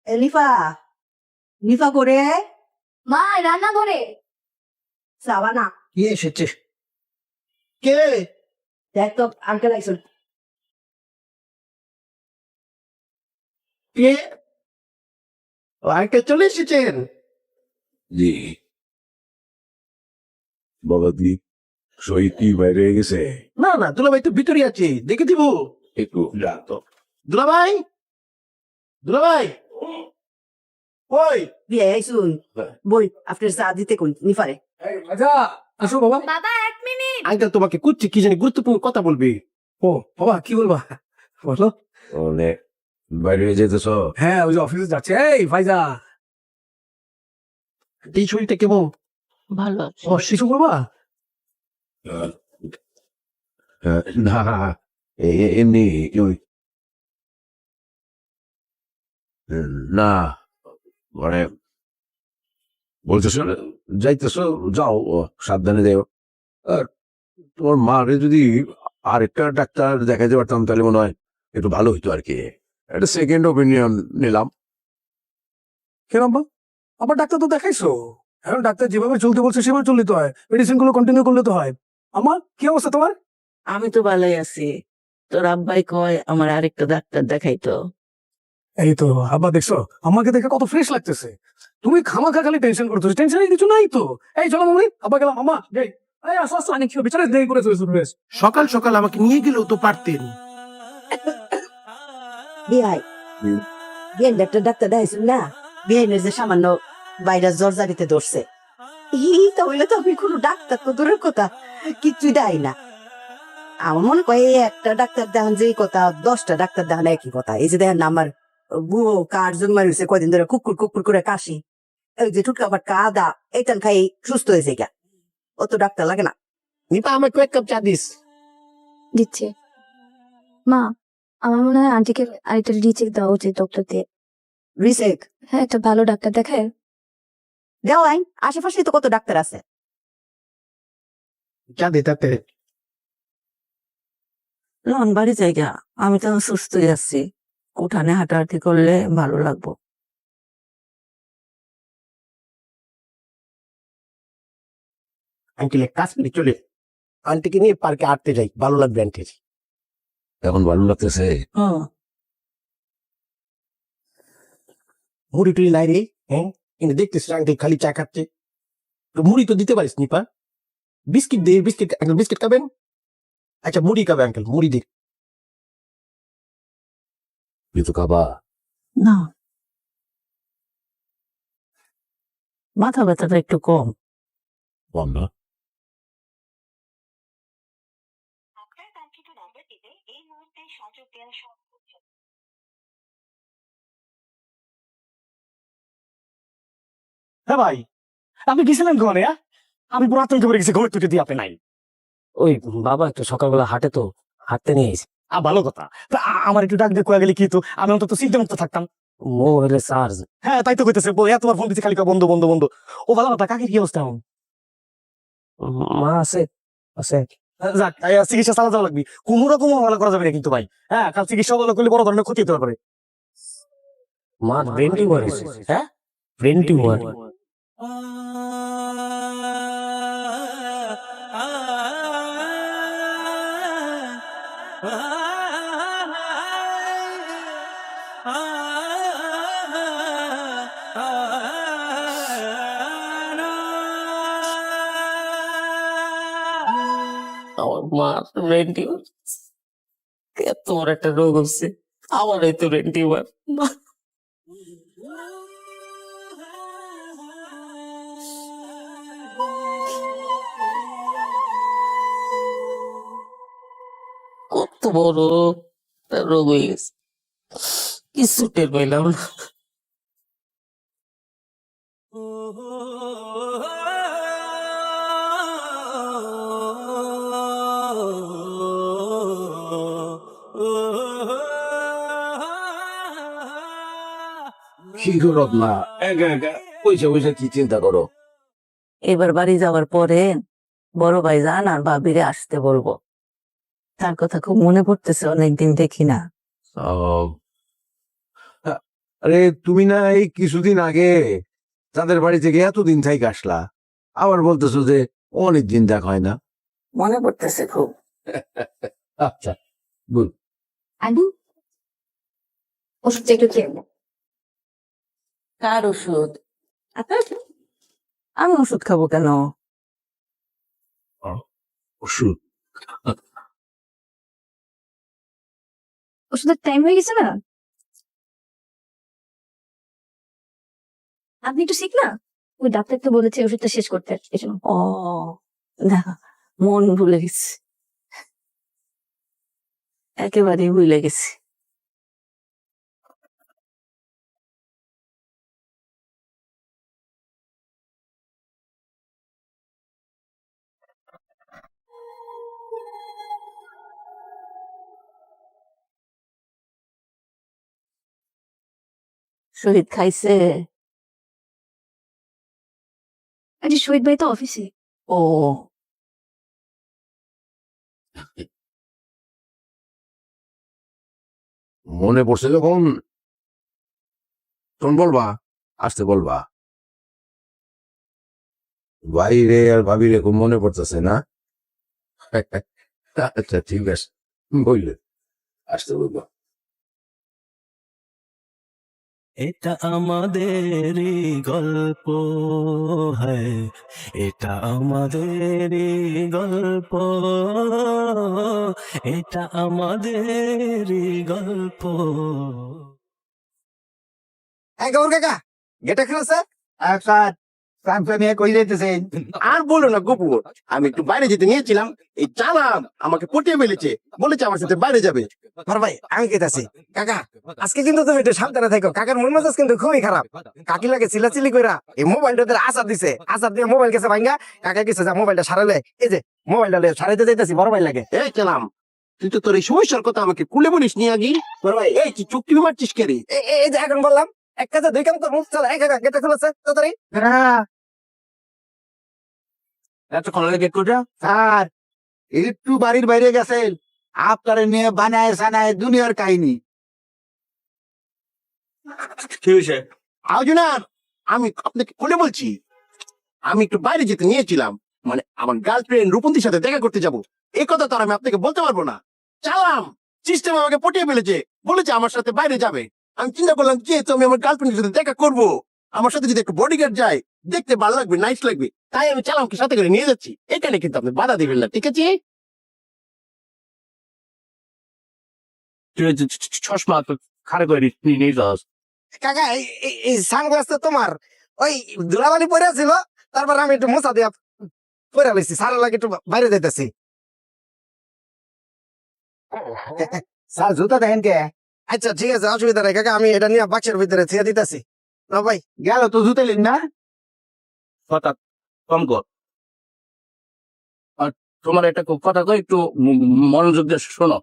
লিফা লিফা করে মা রান্না করে যাবা না কে এসেছে? কে? দেখ তো আঙ্কেল আইসুন। কে? আঙ্কেল চলে এসেছেন? জি বাবা দি শহীদ কি বাইরে গেছে? না না, দুলাভাই তো ভিতরে আছে, দেখে দিব। একটু যা তো। দুলাভাই, দুলাভাই, ওই বিয়ে আইসুন বই আপনার চা দিতে কই নিফারে। আচ্ছা আসো বাবা। বাবা 1 মিনিট। আঙ্কেল তোমাকে কুচ্ছি কি জানি গুরুত্বপূর্ণ কথা বলবি। ও বাবা, কি বলবা বলো। মানে বাইরে যেতেছ? হ্যাঁ, ওই যে অফিসে যাচ্ছে। এই ফাইজা, এই শরীরটা কেমন? ভালো আছে ও শিশু বাবা। না এমনি ওই না মানে বলতেছ যাইতেছ, যাও সাবধানে যাও। আর তোমার মারে যদি আরেকটা ডাক্তার দেখাতে পারতাম তাহলে মনে হয় একটু ভালো হইতো আর কি। একটা সেকেন্ড ওপিনিয়ন নিলাম। কেন আব্বা? আবার ডাক্তার তো দেখাইছো, এখন ডাক্তার যেভাবে চলতে বলছে সেভাবে চললে তো হয়, মেডিসিন গুলো কন্টিনিউ করলে তো হয়। আমার কি অবস্থা তোমার? আমি তো ভালোই আছি। তোর আব্বাই কয় আমার আরেকটা ডাক্তার দেখাইতো। এই তো আব্বা, দেখছো আমাকে দেখে কত ফ্রেশ লাগতেছে। তুমি খামাখা খালি টেনশন করতেছো, টেনশনের কিছু নাই তো। এই চলো মামি, আব্বা গেলাম। মামা যাই। এই আসো আসো, অনেক বিচারে দেরি করে চলেছো। সকাল সকাল আমাকে নিয়ে গেলেও তো পারতেন। বিয়াই বিয়ে ডাক্তার ডাক্তার দেখাইছুন না, বিয়েনের যে সামান্য ভাইরাস জ্বর জারিতে ধরছে তো হইলে তো আমি কোনো ডাক্তার তো দূরের কথা কিছুই দেয় না। আমার মনে করে এই একটা ডাক্তার দেখান যে কথা 10টা ডাক্তার দেখান একই কথা। এই যে দেখেন না আমার বুয়ো কার জন্ম হয়েছে কয়দিন ধরে কুকুর কুকুর করে কাশি, এই যে টুটকা পাটকা আদা এইটান খাই সুস্থ হয়েছে গা, অত ডাক্তার লাগে না। নিপা আমাকে এক কাপ চা দিস। দিচ্ছে মা। আমার মনে হয় আন্টিকে আরেকটা রিচেক দেওয়া উচিত ডক্টর দিয়ে। রিসেক হ্যাঁ, একটা ভালো ডাক্তার দেখায়। দেওয়াই, আশেপাশে তো কত ডাক্তার আছে। চা দিতে লন বাড়ি জায়গা, আমি তো সুস্থই আছি। উঠানে হাঁটাহাঁটি করলে ভালো লাগবো। আঙ্কেল এক কাজ করি, চলে আন্টিকে নিয়ে পার্কে হাঁটতে যাই, ভালো লাগবে আন্টির। এখন ভালো লাগতেছে? হ্যাঁ, মুড়ি টুড়ি নাই রে? হ্যাঁ, কিন্তু দেখতেছিস আঙ্কেল খালি চা খাচ্ছে। তো মুড়ি তো দিতে পারিস নিপা, বিস্কিট দে। বিস্কিট, আঙ্কেল বিস্কিট খাবেন? আচ্ছা মুড়ি খাবে আঙ্কেল, মুড়ি দে। কিন্তু খাবা? না, মাথা ব্যথাটা একটু কম। কম না? হ্যাঁ ভাই, আপনি গেছিলেন ঘরে? আমি পুরো আতঙ্ক করে গেছি, ঘরে তুই দিয়ে আপনি নাই। ওই বাবা একটু সকালবেলা হাঁটে তো, হাঁটতে নিয়ে এসে। ভালো কথা। তা আমার একটু ডাক দিয়ে কয়ে গেলে কি তো, আমি অন্তত চিন্তা মুক্ত থাকতাম। মো হলে চার্জ। হ্যাঁ তাই তো কইতেছে, এতবার ফোন দিচ্ছি খালি কয় বন্ধ বন্ধ বন্ধ। ও ভালো কথা, কাকের কি অবস্থা এখন? মা আছে আছে। যাক, চিকিৎসা চালা যাওয়া লাগবে, কোনো রকম ভালো করা যাবে না কিন্তু ভাই। হ্যাঁ, কাল চিকিৎসা ভালো করলে বড় ধরনের ক্ষতি হতে পারে। মা ব্রেন টিউমার হয়েছে। হ্যাঁ, ব্রেন টিউমার। আমার মা ব্রেন টিউমার, এত বড় একটা রোগ হচ্ছে, আমার এই তো ব্রেন টিউমার। কত বড় একটা রোগ হয়ে গেছে, কিছু টের পাইলাম না। কি করো না, একা একা পয়সা পয়সা কি চিন্তা করো? এবার বাড়ি যাওয়ার পরে বড় ভাইজান আর ভাবিরে আসতে বলবো। তার কথা খুব মনে পড়তেছে, অনেকদিন দেখি না। আহ, আরে তুমি না এই কিছুদিন আগে তাদের বাড়ি থেকে এতদিন থেকে আসলা, আবার বলতেছো যে অনেক দিন দেখা হয় না। মনে পড়তেছে খুব। আচ্ছা, গুড। আন্টি ওষুধটা একটু খেয়ে নাও। কার ওষুধ? আমি ওষুধ খাবো কেন? ওষুধ? ওষুধের টাইম হয়ে গেছে না? আপনি একটু শিখ না, ওই ডাক্তার তো বলেছে ওষুধটা শেষ করতে, এজন্য। ও না, মন ভুলে গেছি, একেবারেই ভুলে গেছি। শহীদ খাইছে? আরে শহীদ ভাই তো অফিসে। ও মনে পড়ছে যখন তখন বলবা, আসতে বলবা। বাইরে আর ভাবি রে খুব মনে পড়তেছে না? আচ্ছা ঠিক আছে, বললে আসতে বলবা। এটা আমাদেরই গল্প, হ্যাঁ এটা আমাদেরই গল্প, এটা আমাদেরই গল্প। গৌর কাকা, গেটা খেলেছে স্যার, নিয়ে কই যাইতেছেন? আর বলো না গপু, আমি একটু বাইরে যেতে নিয়েছিলাম, এই চালাম আমাকে পটিয়ে ফেলেছে, বলেছে আমার সাথে বাইরে যাবে। আর ভাই আমি কেতাছি কাকা, আজকে কিন্তু তুমি একটু সাবধানে থাকো, কাকার মন মেজাজ কিন্তু খুবই খারাপ। কাকি লাগে চিল্লাচিল্লি কইরা এই মোবাইলটা আচার দিছে, আচার দিয়ে মোবাইল গেছে ভাঙ্গা, কাকা গেছে যা মোবাইলটা সারালে, এই যে মোবাইলটা সারাইতে যাইতেছি, বড় ভাই লাগে। এই চালাম, তুই তো তোর এই সমস্যার কথা আমাকে কুলে বলিস নি আগে। বড় ভাই এই তুই চুক্তি মারছিস কে রে? এই যে এখন বললাম এক কাজে দুই কাম তো মুখ চলে, এই কাকা গেটটা খুলেছে তাড়াতাড়ি। এতক্ষণ লেগে কোটা স্যার একটু বাড়ির বাইরে গেছেন, আপনার নিয়ে বানায় সানায় দুনিয়ার কাহিনী। কি হয়েছে? আউজনার, আমি আপনাকে খুলে বলছি, আমি একটু বাইরে যেতে নিয়েছিলাম, মানে আমার গার্লফ্রেন্ড রূপন্তীর সাথে দেখা করতে যাব, এই কথা তো আর আমি আপনাকে বলতে পারবো না। চালাম, সিস্টেম আমাকে পটিয়ে ফেলেছে, বলেছে আমার সাথে বাইরে যাবে। আমি চিন্তা করলাম যেহেতু আমি আমার গার্লফ্রেন্ডের সাথে দেখা করবো, আমার সাথে যদি একটা বডিগার্ড যায়, দেখতে ভালো লাগবে, নাইস লাগবে, তাই আমি চালামকে সাথে করে নিয়ে যাচ্ছি। এখানে কিন্তু আপনি বাধা দিবেন না, ঠিক আছে? চশমা খারে করে নিয়ে যাস। কাকা এই সানগ্লাস তো তোমার, ওই ধুলাবালি পরে ছিল, তারপর আমি একটু মোছা দিয়া পরে লাইছি, সারা লাগে একটু বাইরে যাইতেছি। স্যার জুতা দেখেন কে? আচ্ছা ঠিক আছে, অসুবিধা নাই কাকা, আমি এটা নিয়ে বাক্সের ভিতরে ছেড়ে দিতেছি। না ভাই গেল তো জুতা লিন না। কথা কম কর। আর তোমার একটা কথা কই, একটু মনোযোগ দিয়ে শোনো।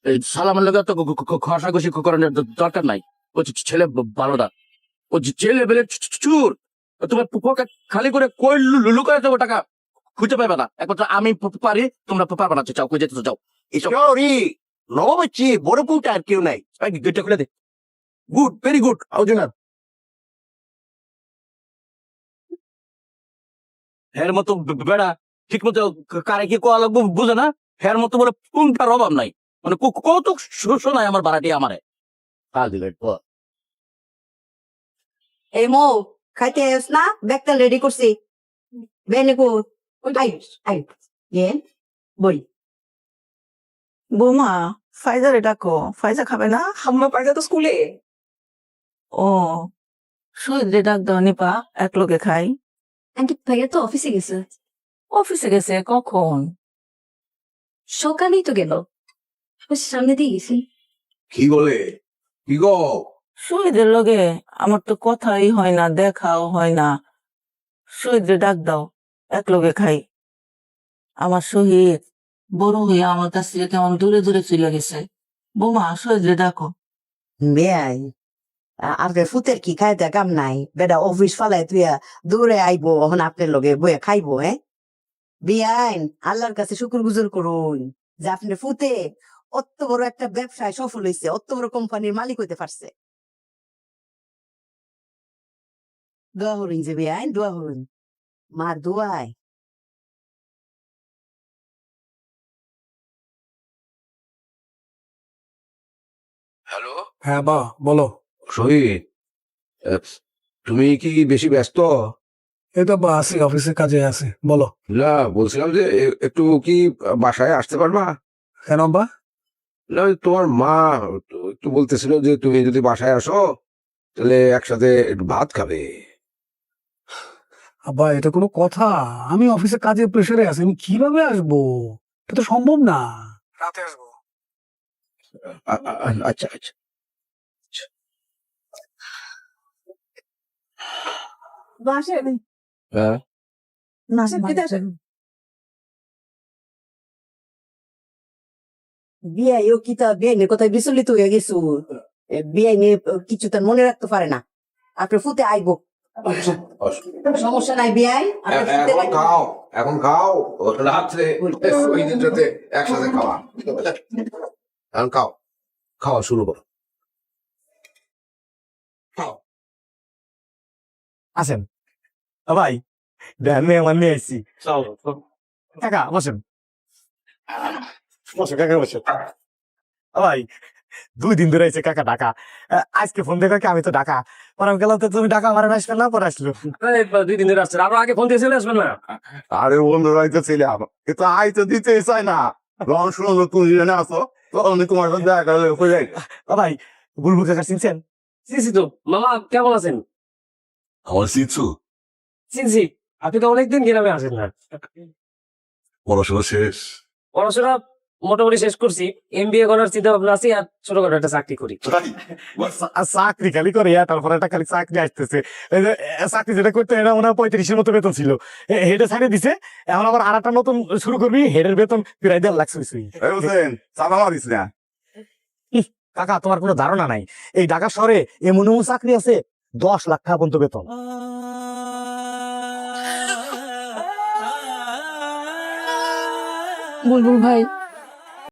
এই সালামের লোক তো ঘষাঘষি করানোর দরকার নাই। ও ছেলে ভালো না, ও ছেলে বেলে চুর। তোমার পকেট খালি করে কই লুকায় দেবো টাকা খুঁজে পাবে না। একমাত্র আমি পারি, তোমরা পারবে না। চাও কই যেতে যাও। এইসব নবাচ্ছি বড় পুটা আর কেউ নাই। গেটটা খুলে দে। গুড, ভেরি গুড আউজনার। এর মতো বেড়া ঠিক মতো কারে কি কোয়া লাগবো বুঝে না। এর মতো বলে পুংটার অভাব নাই, মানে কৌতুক শোনায় আমার বাড়াটি আমারে। কাল দিলে এই মো খাইতে আস না, ব্যাগটা রেডি করছি। বেনিকু আই আই গেন বই। বৌমা, ফাইজারে ডাকো, ফাইজা খাবে না? আম্মা পাইজা তো স্কুলে। ও শহীদ রে ডাক দাও নিপা, এক লোকে খাই। আন্টি ভাইয়া তো অফিসে গেছে। অফিসে গেছে কখন? সকালেই তো গেল, সামনে দিয়ে গেছি। কি বলে? কি গো? শহীদের লগে আমার তো কথাই হয় না, দেখাও হয় না। শহীদ রে ডাক দাও, এক লগে খাই। আমার শহীদ বড় হয়ে আমার কাছ থেকে কেমন দূরে দূরে চলে গেছে। বৌমা শহীদ রে ডাকো। বেআই আর ফুতের কি খাইতে কাম নাই, বেটা অফিস ফালাই তুই দূরে আইবো, এখন আপনার লগে বইয়া খাইবো। বিআইন আল্লাহর কাছে শুকুর গুজর করুন যে আপনার ফুতে অত বড় একটা ব্যবসায় সফল হয়েছে, অত বড় কোম্পানির মালিক হইতে পারছে। দোয়া হরিণ যে বেআইন দোয়া হরিণ মার দোয়ায়। হ্যালো হ্যাঁ বা বলো। শহীদ, তুমি কি বেশি ব্যস্ত? এই তো বা আছি, অফিসের কাজে আছি, বলো। না, বলছিলাম যে একটু কি বাসায় আসতে পারবা? কেন বা? না, ওই তোমার মা একটু বলতেছিল যে তুমি যদি বাসায় আসো তাহলে একসাথে একটু ভাত খাবে। আব্বা এটা কোনো কথা? আমি অফিসের কাজে প্রেসারে আছি, আমি কিভাবে আসবো? এটা তো সম্ভব না। রাতে আসবো। আচ্ছা আচ্ছা। বাসেন হ্যাঁ, নাসেন খেতে আসেন। বিয়াই ও কি তা বিয়াই নিয়ে কোথায় বিচলিত হয়ে গেছু। বিয়াই নিয়ে কিছু তার মনে রাখতে পারে না। আপনার ফুতে আইবো, সমস্যা নাই বিয়াই। আপনার ফুতে এখন খাও, এখন খাও, রাত্রে শহীদের সাথে একসাথে খাওয়া। এখন খাও, খাওয়া শুরু করো। আসেন ভাই, দেন মেয়ে আমার নিয়ে আসছি। কাকা বসেন, বসে কাকা বসে। ভাই 2 দিন ধরে আইছে কাকা ঢাকা। আজকে ফোন দেখে আমি তো ঢাকা, পরে আমি গেলাম তো তুমি ঢাকা আমার আসবে না, পরে আসলো। 2 দিন ধরে আসছেন, আরো আগে ফোন দিয়ে চলে আসবেন না। আরে বন্ধু রাইতে ছিলাম, কিন্তু আই তো দিতে চাই না। যখন শুনলো তুমি জেনে আসো তখন তোমার সাথে দেখা করে যাই। ভাই বুলবুল কাকা চিনছেন? চিনছি তো। মামা কেমন আছেন? আমার চিনছু? চিনছি। আপনি তো অনেকদিন গ্রামে আসেন না। পড়াশোনা শেষ? পড়াশোনা মোটামুটি শেষ করছি, MBA করার চিন্তা ভাবনা আছে, আর ছোটখাটো একটা চাকরি করি। চাকরি খালি করে তারপরে একটা খালি চাকরি আসতেছে। এই যে চাকরি যেটা করতে এটা মনে হয় 35-এর মতো বেতন ছিল, হেডে ছাড়ে দিছে। এখন আবার আর একটা নতুন শুরু করবি, হেডের বেতন প্রায় 1.5 লাখ ছুঁই। কাকা তোমার কোনো ধারণা নাই, এই ঢাকা শহরে এমন এমন চাকরি আছে 10 লাখ টাকা পর্যন্ত বেতন। বুলবুল ভাই